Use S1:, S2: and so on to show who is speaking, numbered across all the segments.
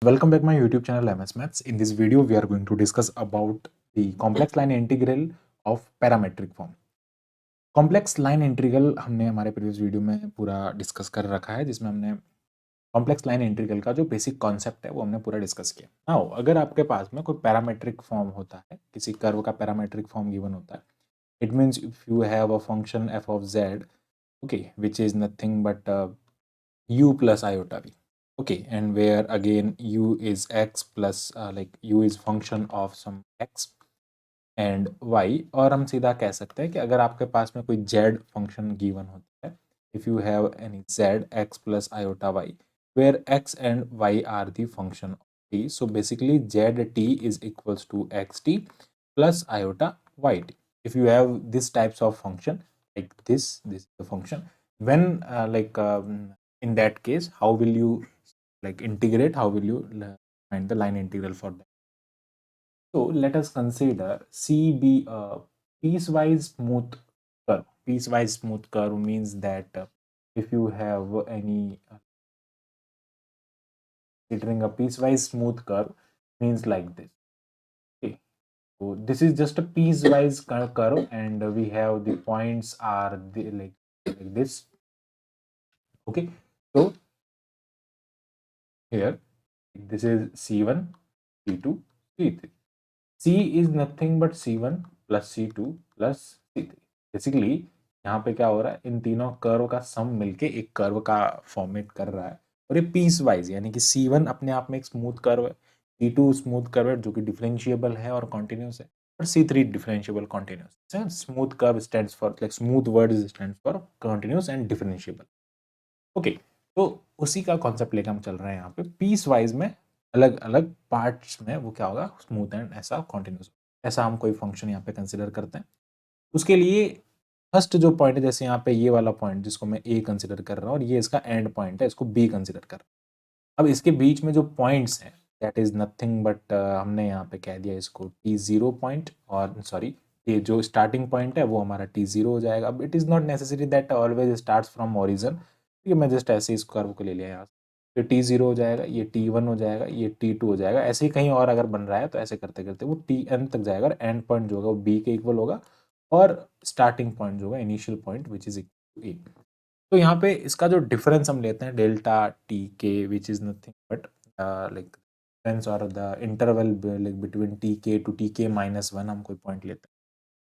S1: Welcome back my YouTube channel MS Maths. In this video, we are going to discuss about the complex line integral of parametric form. Complex line integral हमने हमारे previous video में पूरा discuss कर रखा है, जिसमें हमने complex line integral का जो बेसिक कॉन्सेप्ट है वो हमने पूरा डिस्कस किया। नाउ अगर आपके पास में कोई पैरामेट्रिक फॉर्म होता है, किसी कर्व का पैरामेट्रिक फॉर्म गिवन होता है, it means if you have a function f of z, okay, which is nothing but u plus iota v, okay, and where again u is x plus like u is function of some x and y, और हम सीधा कह सकते हैं कि अगर आपके पास में कोई z फंक्शन गिवन होता है, if you have any z x plus iota y where x and y are the function of t, so basically zt is equals to xt plus iota yt. If you have this types of function like this is the function, when in that case how will you like integrate, how will you find the line integral for that? So let us consider C be a piecewise smooth curve. Piecewise smooth curve means that if you have any considering a piecewise smooth curve means like this. Okay, so this is just a piecewise curve, and we have the points are the, like this. Okay, so here this is C1, C2, C3. C is nothing but C1 plus C2 plus C3. Basically यहाँ पे क्या हो रहा है, इन तीनों curve का सम मिलके एक कर्व का फॉर्मेट कर रहा है, और ये पीस वाइज, यानी कि C1 अपने आप में एक स्मूथ कर्व है, C2 स्मूथ कर्व है जो कि डिफरेंशिएबल है और कॉन्टिन्यूस है, और C3 differentiable continuous. Smooth curve stands for like smooth word stands for continuous and differentiable. Okay, तो उसी का कॉन्सेप्ट लेकर हम चल रहे हैं यहाँ पे। पीस वाइज में अलग अलग पार्ट्स में वो क्या होगा, स्मूथ एंड ऐसा कॉन्टिन्यूस, ऐसा हम कोई फंक्शन यहाँ पे कंसिडर करते हैं। उसके लिए फर्स्ट जो पॉइंट है, जैसे यहाँ पे ये वाला पॉइंट जिसको मैं ए कंसिडर कर रहा हूँ और ये इसका एंड पॉइंट है, इसको बी कंसिडर कर रहा हूँ। अब इसके बीच में जो पॉइंट्स हैं दैट इज नथिंग बट हमने यहाँ पे कह दिया इसको t0 पॉइंट, और सॉरी ये जो स्टार्टिंग पॉइंट है वो हमारा t0 हो जाएगा। अब it is not necessary that always starts from origin, ठीक है, मैं जस्ट ऐसे इस कर्व को ले लिया यहाँ से, ये t0 हो जाएगा, ये t1 हो जाएगा, ये t2 हो जाएगा, ऐसे ही कहीं और अगर बन रहा है तो ऐसे करते करते वो tn तक जाएगा, और एंड पॉइंट जो होगा वो b के इक्वल होगा, और स्टार्टिंग पॉइंट जो होगा initial point which is equal to a। तो यहाँ पे इसका जो डिफरेंस हम लेते हैं delta T K, which is nothing but like difference और the interval like between T K to T K -1 हम कोई पॉइंट लेते हैं,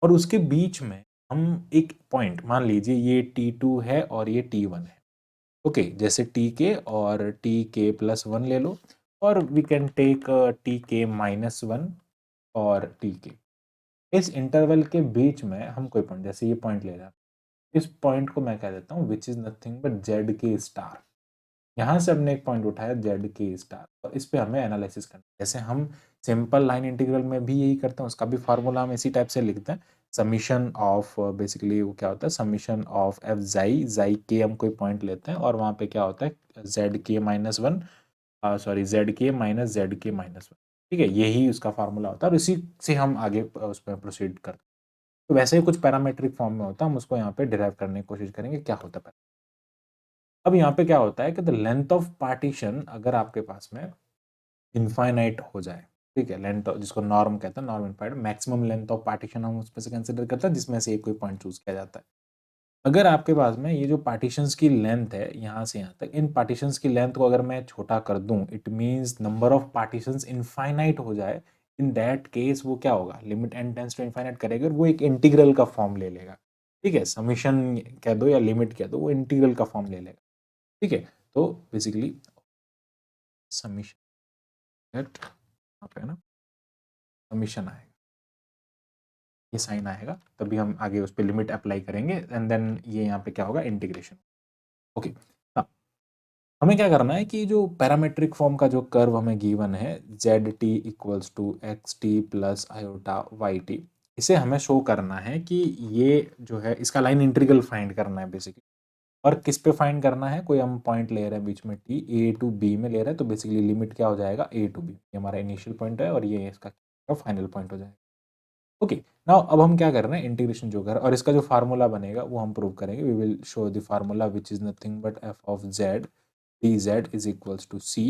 S1: और उसके बीच में हम एक पॉइंट मान लीजिए ये t2 है और ये t1 है। ओके, जैसे टी के और टी के प्लस 1 ले लो, और we can take T K -1 और टी के। इस इंटरवल के बीच में हम कोई पॉइंट, जैसे ये पॉइंट ले रहे हैं, इस पॉइंट को मैं कह देता हूँ विच इज नथिंग बट जेड के स्टार। यहाँ से हमने एक पॉइंट उठाया जेड के स्टार, और इस पे हमें एनालिसिस करना है। जैसे हम सिंपल लाइन इंटीग्रल में भी यही करते हैं, उसका भी फार्मूला हम इसी टाइप से लिखते हैं, समीशन ऑफ बेसिकली वो क्या होता है, समीशन ऑफ एफ जाई के, हम कोई पॉइंट लेते हैं और वहाँ पे क्या होता है जेड के -1, सॉरी जेड के माइनस जेड के -1, ठीक है, यही उसका फार्मूला होता है, और इसी से हम आगे उस पर प्रोसीड करते हैं। तो वैसे ही कुछ पैरामेट्रिक फॉर्म में होता है, हम उसको यहाँ पे डिराइव करने की कोशिश करेंगे क्या होता है। अब यहाँ पे क्या होता है कि द लेंथ ऑफ पार्टीशन अगर आपके पास में इनफाइनाइट हो जाए, ठीक है, लेंथ जिसको नॉर्म कहते हैं, norm infinite, maximum length of partition हम उसमें से कंसिडर करते हैं, जिसमें से एक कोई पॉइंट चूज किया जाता है। अगर आपके पास में ये जो पार्टीशंस की लेंथ है यहाँ से यहाँ तक, इन पार्टीशंस की लेंथ को अगर मैं छोटा कर दूं, it means number of partitions infinite हो जाए, इन दैट केस वो क्या होगा, limit n tends to infinite करेगा, वो एक इंटीग्रल का फॉर्म ले लेगा, ठीक है, समीशन कह दो या लिमिट कह दो, वो इंटीग्रल का फॉर्म ले लेगा, ठीक है। तो बेसिकली समीशन यहाँ पे ना समीशन आएगा, ये साइन आएगा, तभी हम आगे उस पर लिमिट अप्लाई करेंगे, एंड देन ये यहाँ पे क्या होगा, इंटीग्रेशन। ओके, हमें क्या करना है कि जो पैरामेट्रिक फॉर्म का जो कर्व हमें गिवन है z t equals to x t plus iota y t, इसे हमें शो करना है कि ये जो है इसका लाइन इंटीग्रल फाइंड करना है बेसिकली। और किस पे फाइंड करना है, कोई हम पॉइंट ले रहे हैं बीच में टी ए टू बी में ले रहे हैं, तो बेसिकली लिमिट क्या हो जाएगा, ए टू बी, ये हमारा इनिशियल पॉइंट है और ये इसका फाइनल पॉइंट हो जाएगा। ओके, नाउ अब हम क्या कर रहे हैं, इंटीग्रेशन जो कर, और इसका जो फार्मूला बनेगा वो हम प्रूव करेंगे। We will show the formula which is nothing but f of z dz is equals to c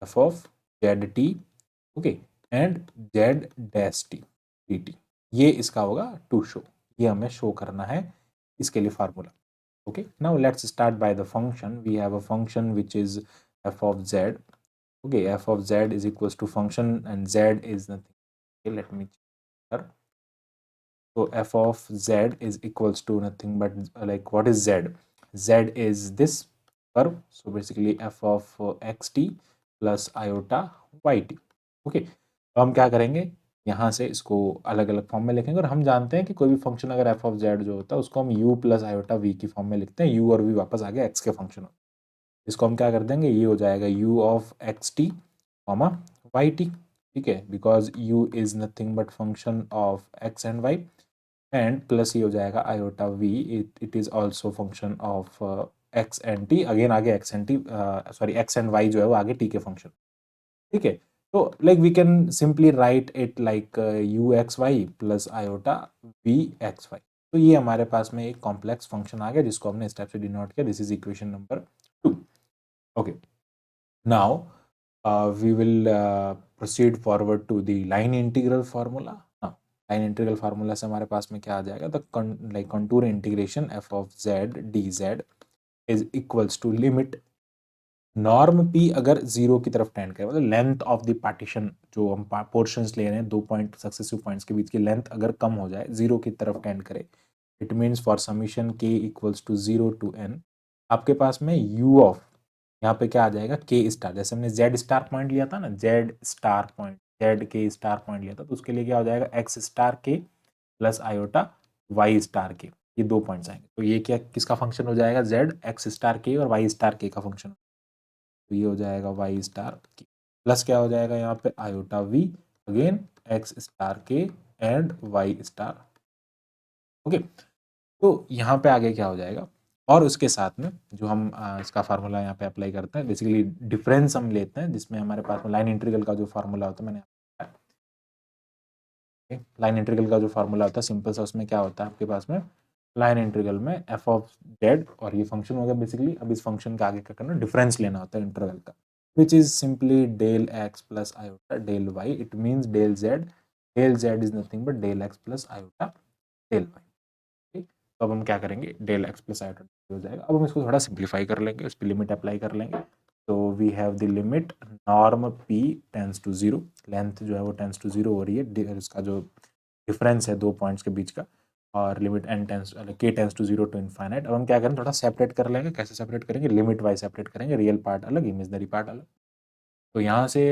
S1: f of z t, okay, and z dash t d t, ये इसका होगा टू शो, ये हमें show करना है, इसके लिए formula. Okay, now let's start by the function. We have a function which is f of z. Okay, f of z is equals to function and z is nothing. Okay, let me check here. So f of z is equals to nothing but like what is z? Z is this curve. So basically f of xt plus iota yt. Okay, तो हम क्या करेंगे, यहाँ से इसको अलग अलग form में लिखेंगे, और हम जानते हैं कि कोई भी फंक्शन अगर एफ ऑफ जेड जो होता है उसको हम u प्लस आयोटा वी की फॉर्म में लिखते हैं, u और v वापस आ गया एक्स के फंक्शन हो, इसको हम क्या कर देंगे, ये हो जाएगा u of x T comma y T, ठीक है, because u is nothing but function of x and y, and plus ये हो जाएगा iota v, it is also function of x and T, again आगे x and T, sorry x and y जो है वो आगे टी के function, ठीक है। तो like we can simply write it like u x y plus iota v x y, तो ये हमारे पास में एक कॉम्प्लेक्स फंक्शन आ गया जिसको हमने इस टाइप से डिनोट किया, this is equation number 2। Okay, now we will proceed forward to the line integral formula. Now line integral formula से हमारे पास में क्या आ जाएगा, the like contour integration f of z dz is equals to limit norm p अगर zero की तरफ टेंड करे, मतलब लेंथ ऑफ द पार्टीशन जो हम पोर्शंस ले रहे हैं, दो पॉइंट सक्सेसिव पॉइंट्स के बीच की लेंथ अगर कम हो जाए, जीरो की तरफ टेंड करे, it means for summation k equals to 0 to n, आपके पास में u ऑफ, यहाँ पे क्या आ जाएगा k स्टार, जैसे हमने z स्टार पॉइंट लिया था ना, z star point, z k star point लिया था, तो उसके लिए क्या हो जाएगा x star k plus iota y star k, ये दो पॉइंट्स आएंगे, तो ये क्या किसका फंक्शन हो जाएगा, z x स्टार k और y स्टार k का फंक्शन, तो ये हो जाएगा वाई स्टार के प्लस क्या हो जाएगा यहाँ पे iota v, again x star के एंड वाई स्टार, ओके। तो यहाँ पे आगे क्या हो जाएगा, और उसके साथ में जो हम इसका फार्मूला यहाँ पे अप्लाई करते हैं, बेसिकली डिफरेंस हम लेते हैं, जिसमें हमारे पास में लाइन इंटीग्रल का जो फार्मूला होता है, मैंने लाइन इंटीग्रल का जो फार्मूला होता है सिंपल सा, उसमें क्या होता है आपके पास में, लाइन इंटीग्रल में एफ ऑफ जेड, और ये फंक्शन होगा बेसिकली, अब इस फंक्शन का आगे क्या करना, डिफरेंस लेना होता है इंटरवल का, which is simply del x plus iota del y, it means del z is nothing but del x plus iota del y, ठीक। तो अब हम क्या करेंगे, del x plus iota हो जाएगा, अब हम इसको थोड़ा सिंप्लीफाई कर लेंगे, उस पर लिमिट अप्लाई कर लेंगे, तो we have the limit norm p tends to 0, length जो है वो टेंस टू 0 हो रही है, इसका जो डिफरेंस है दो पॉइंट्स के बीच का, और limit n tends k tends to 0 to infinite. अब हम क्या करें, थोड़ा सेपरेट कर लेंगे, कैसे सेपरेट करेंगे, लिमिट वाइज सेपरेट करेंगे, रियल पार्ट अलग, इमेजनरी पार्ट अलग। तो यहाँ से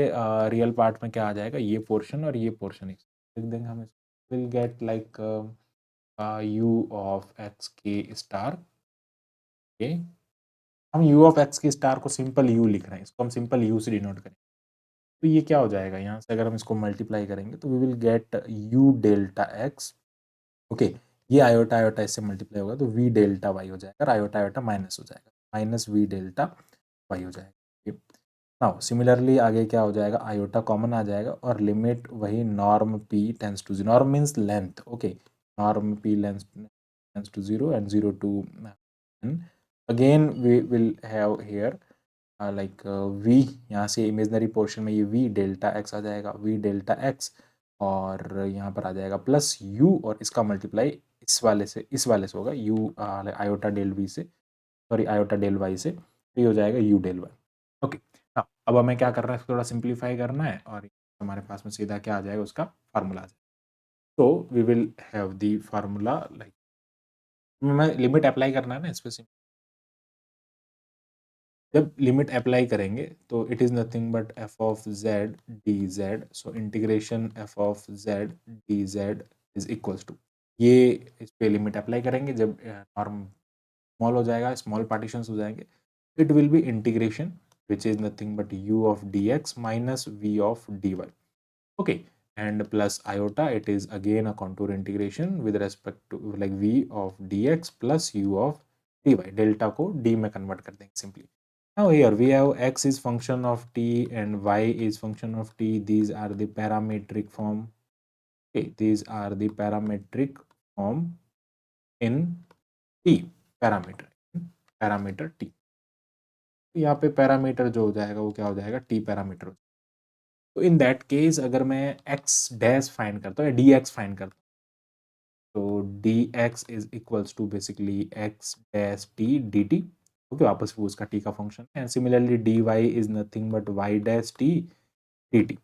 S1: रियल पार्ट में क्या आ जाएगा, ये पोर्शन और ये पोर्शन लिख देंगे हम, will get like u of x के स्टार के, हम u ऑफ x के स्टार को सिंपल u लिख रहे हैं, इसको हम सिंपल u से डिनोट करें, तो ये क्या हो जाएगा, यहाँ से अगर हम इसको मल्टीप्लाई करेंगे तो we will get u delta x, okay, ये आयोटा आयोटा इससे मल्टीप्लाई होगा तो v डेल्टा y हो जाएगा, आयोटा आयोटा माइनस हो जाएगा, माइनस v डेल्टा y हो जाएगा। नाउ सिमिलरली आगे क्या हो जाएगा, आयोटा कॉमन आ जाएगा, और लिमिट वही norm p tends to 0, norm means length, okay, norm p length tends to 0 and 0 to n, again we will have here like v, यहाँ से इमेजनरी पोर्शन में ये v डेल्टा x आ जाएगा, v delta x, और यहाँ पर आ जाएगा plus u, और इसका मल्टीप्लाई इस वाले से होगा u आयोटा डेल v से, सॉरी आयोटा डेल y से, तो ये हो जाएगा u डेल y, ओके। हाँ, अब हमें क्या करना है, थोड़ा सिंप्लीफाई करना है, और हमारे पास में सीधा क्या आ जाएगा, उसका फार्मूला आ जाएगा, तो we will have the formula like, मैं लिमिट अप्लाई करना है ना इस पे, जब लिमिट अप्लाई करेंगे तो it is nothing but f of z d z, so integration f of z d z is equals to, ये इस पे लिमिट अप्लाई करेंगे, जब नॉर्म स्मॉल हो जाएगा, स्मॉल पार्टीशंस हो जाएंगे, it will be integration which is nothing but u of d x minus v of d y, okay, and plus iota, it is again a contour integration with respect to like v of dx plus u of dy, delta को d में convert कर देंगे simply. Now here we have x is function of t and y is function of t, these are the parametric form, okay, these are the parametric form in t, parameter t, तो यहाँ पे parameter जो हो जाएगा वो क्या हो जाएगा, t पैरामीटर, तो इन दैट केस अगर मैं एक्स डैश फाइंड करता हूँ या डी एक्स फाइंड करता हूँ, तो d x is equals to basically x dash t d t. Okay, वापस वो उसका टी का फंक्शन है। And similarly d y is nothing but y dash t d t.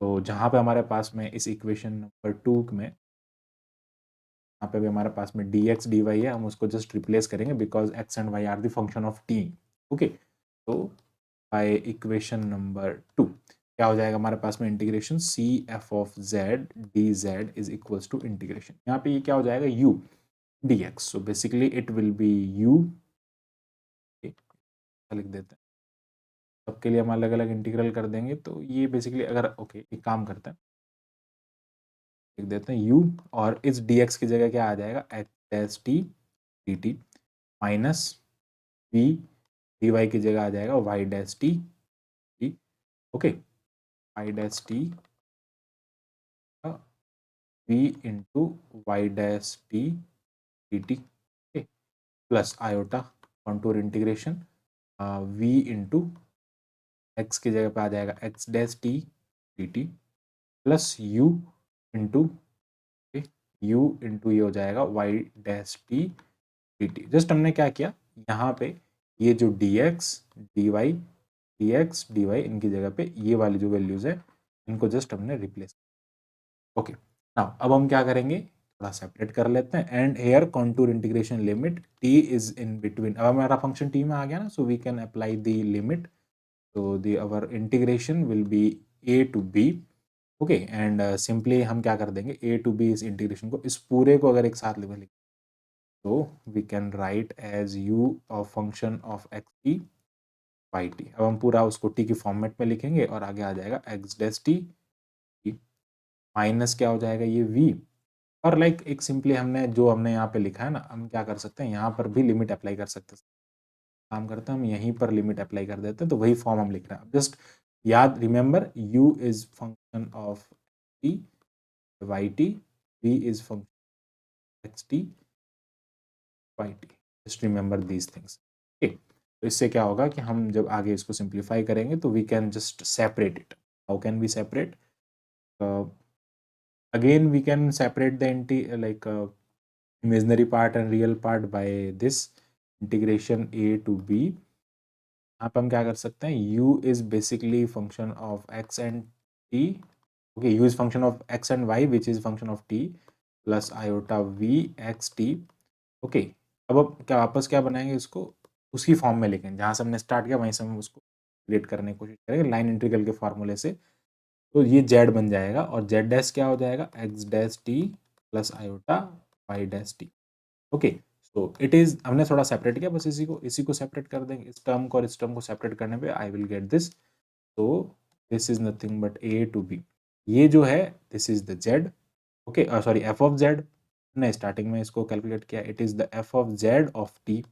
S1: तो जहाँ पे हमारे पास में इस इक्वेशन नंबर 2 में यहाँ पे भी हमारे पास में डी एक्स डी वाई है, हम उसको जस्ट रिप्लेस करेंगे because x and y are the function of t. Okay, तो बाय इक्वेशन नंबर 2 क्या हो जाएगा हमारे पास में integration c f of z d z is equals to integration, यहाँ पे ये क्या हो जाएगा u d x. So basically it will be u, लिख देते हैं सबके लिए हम अलग अलग इंटीग्रल कर देंगे। तो ये बेसिकली अगर ओके एक काम करते हैं, लिख देते हैं u, और इस dx की जगह क्या आ जाएगा x dash t d t minus v d y की जगह आ जाएगा y dash t t. Okay, y dash t v into y dash t d t plus iota contour integration v into x की जगह पे आ जाएगा x dash t d t plus u into u into ये हो जाएगा y dash t d t. Just हमने क्या किया यहाँ पे ये जो dx dy इनकी जगह पे ये वाली जो वैल्यूज है इनको जस्ट हमने रिप्लेस। ओके, नाउ अब हम क्या करेंगे थोड़ा सेपरेट कर लेते हैं। And here contour integration limit t is in between, अब हमारा फंक्शन t में आ गया ना, so we can apply the limit. so the our integration will be a to b। Okay, and simply हम क्या कर देंगे a to b इस इंटीग्रेशन को, इस पूरे को अगर एक साथ लिखें तो we can write as u of function of x t y t. अब हम पूरा उसको t की फॉर्मेट में लिखेंगे और आगे आ जाएगा एक्स डैश टी माइनस क्या हो जाएगा ये v। और लाइक एक सिंपली हमने यहाँ पे लिखा है ना, हम क्या कर सकते हैं यहाँ पर भी लिमिट अप्लाई कर सकते हैं। काम करते हैं हम यहीं पर लिमिट अप्लाई कर देते हैं, तो वही फॉर्म हम लिख रहे हैं। जस्ट याद remember u is function of t y t, v is function x t y t. Just remember these things. Okay, तो इससे क्या होगा कि हम जब आगे इसको सिंप्लीफाई करेंगे तो we can just separate it. How can we separate? Again we can separate the like imaginary part and real part by this integration a to b। यहाँ पे हम क्या कर सकते हैं u is basically function of x and t। okay, u is function of x and y which is function of t plus iota v x t। Okay, अब क्या वापस क्या बनाएंगे इसको उसी फॉर्म में लिखेंगे जहाँ से हमने स्टार्ट किया वहीं से हम उसको क्रिएट करने की कोशिश करेंगे लाइन इंटीग्रल के फॉर्मूले से। तो ये z बन जाएगा और z डैश क्या हो जाएगा x dash t plus iota y dash t. Okay, so it is हमने थोड़ा सेपरेट किया, बस इसी को सेपरेट कर देंगे। इस टर्म को और इस टर्म को सेपरेट करने पे आई विल गेट दिस। तो this is nothing but a to b, ये जो है this is the z। Okay, sorry f of z, हमने स्टार्टिंग में इसको कैलकुलेट किया, it is the f of z of t।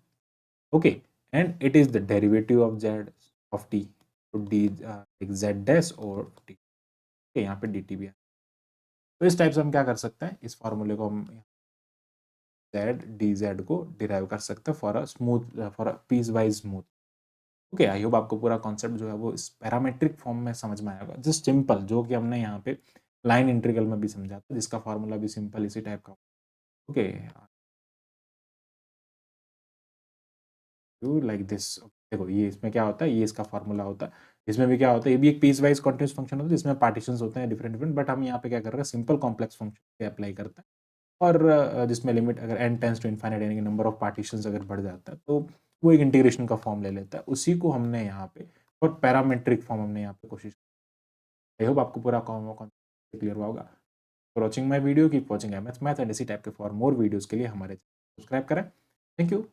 S1: Okay, and it is the derivative of z of t, तो d z dash और t। ओके, यहाँ पे dt भी है। तो इस टाइप से हम क्या कर सकते हैं इस फॉर्मूले को हम z dz को डिराइव कर सकते हैं for a piecewise smooth. Okay, I hope आपको पूरा कॉन्सेप्ट जो है वो इस पैरामेट्रिक फॉर्म में समझ में आएगा। जस्ट सिंपल जो कि हमने यहाँ पे लाइन इंटीग्रल में भी समझा था, जिसका फॉर्मूला भी सिंपल इसी टाइप का। Okay, like this. देखो ये इसमें क्या होता है, ये इसका फॉर्मूला होता है। इसमें भी क्या होता है, ये भी एक पीस वाइज कॉन्टिन्यूस फंक्शन होता है जिसमें पार्टीशंस होते हैं डिफरेंट डिफरेंट, बट हम यहाँ पे क्या कर रहे हैं सिंपल कॉम्प्लेक्स फंक्शन पे अप्लाई करते हैं। और जिसमें लिमिट अगर n टेंस टू इनफाइनाइट यानी कि नंबर ऑफ पार्टीशंस अगर बढ़ जाता है तो वो एक इंटीग्रेशन का फॉर्म ले लेता है। उसी को हमने यहाँ पे और पैरामेट्रिक फॉर्म हमने यहाँ पे कोशिश। आई होप आपको पूरा कॉन्सेप्ट क्लियर हुआ होगा। For watching my video keep watching MS math and इसी टाइप के फॉर मोर वीडियोज़ के लिए हमारे सब्सक्राइब करें। Thank you.